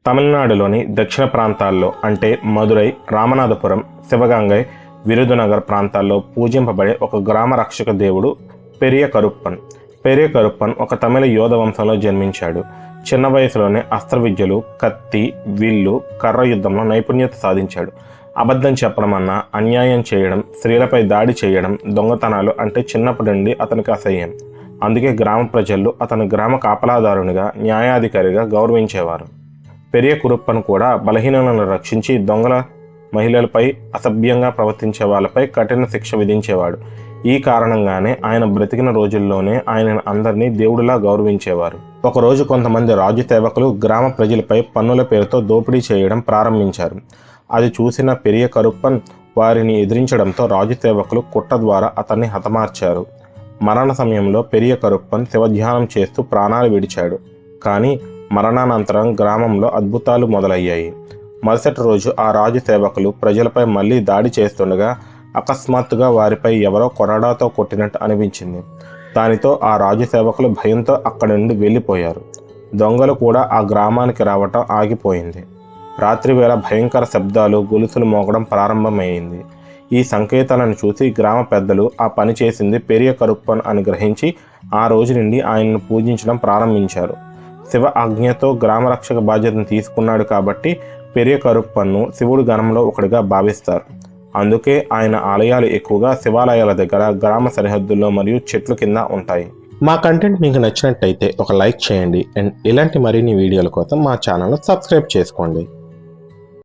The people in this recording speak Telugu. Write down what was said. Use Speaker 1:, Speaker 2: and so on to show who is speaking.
Speaker 1: తమిళనాడులోని దక్షిణ ప్రాంతాల్లో అంటే మదురై, రామనాథపురం, శివగంగై, విరుదునగర్ ప్రాంతాల్లో పూజింపబడే ఒక గ్రామ రక్షక దేవుడు పెరియ కరుప్పన్. పెరియ కరుప్పన్ ఒక తమిళ యోధ వంశంలో జన్మించాడు. చిన్న వయసులోనే అస్త్ర విద్యలు, కత్తి, విల్లు, కర్ర యుద్ధంలో నైపుణ్యత సాధించాడు. అబద్ధం చెప్పడం అన్నా, అన్యాయం చేయడం, స్త్రీలపై దాడి చేయడం, దొంగతనాలు అంటే చిన్నప్పటి నుండి అతనికి అసహ్యం. అందుకే గ్రామ ప్రజలు అతని గ్రామ కాపలాదారునిగా, న్యాయాధికారిగా గౌరవించేవారు. పెరియ కురుప్పన్ కూడా బలహీనులను రక్షించి దొంగల, మహిళలపై అసభ్యంగా ప్రవర్తించే వాళ్ళపై కఠిన శిక్ష విధించేవాడు. ఈ కారణంగానే ఆయన బ్రతికిన రోజుల్లోనే ఆయన అందరినీ దేవుడిలా గౌరవించేవారు. ఒకరోజు కొంతమంది రాజు సేవకులు గ్రామ ప్రజలపై పన్నుల పేరుతో దోపిడీ చేయడం ప్రారంభించారు. అది చూసిన పెరియ కరుప్పన్ వారిని ఎదిరించడంతో రాజు సేవకులు కుట్ర ద్వారా అతన్ని హతమార్చారు. మరణ సమయంలో పెరియ కరుప్పన్ శివధ్యానం చేస్తూ ప్రాణాలు విడిచాడు. కానీ మరణానంతరం గ్రామంలో అద్భుతాలు మొదలయ్యాయి. మరుసటి రోజు ఆ రాజు సేవకులు ప్రజలపై మళ్ళీ దాడి చేస్తుండగా అకస్మాత్తుగా వారిపై ఎవరో కొరడాతో కొట్టినట్టు అనిపించింది. దానితో ఆ రాజు సేవకులు భయంతో అక్కడి నుండి వెళ్ళిపోయారు. దొంగలు కూడా ఆ గ్రామానికి రావటం ఆగిపోయింది. రాత్రివేళ భయంకర శబ్దాలు, గొలుసులు మోగడం ప్రారంభమైంది. ఈ సంకేతాలను చూసి గ్రామ పెద్దలు ఆ పని చేసింది పెరియ కరుప్పన్ అని గ్రహించి ఆ రోజు నుండి ఆయనను పూజించడం ప్రారంభించారు. శివ ఆజ్ఞతో గ్రామరక్షక బాధ్యతను తీసుకున్నాడు కాబట్టి పెరియ కరుప్పన్ను శివుడి గణంలో ఒకటిగా భావిస్తారు. అందుకే ఆయన ఆలయాలు ఎక్కువగా శివాలయాల దగ్గర, గ్రామ సరిహద్దుల్లో మరియు చెట్ల కింద ఉంటాయి. మా కంటెంట్ మీకు నచ్చినట్టయితే ఒక లైక్ చేయండి అండ్ ఇలాంటి మరిన్ని వీడియోల కోసం మా ఛానల్ను సబ్స్క్రైబ్ చేసుకోండి.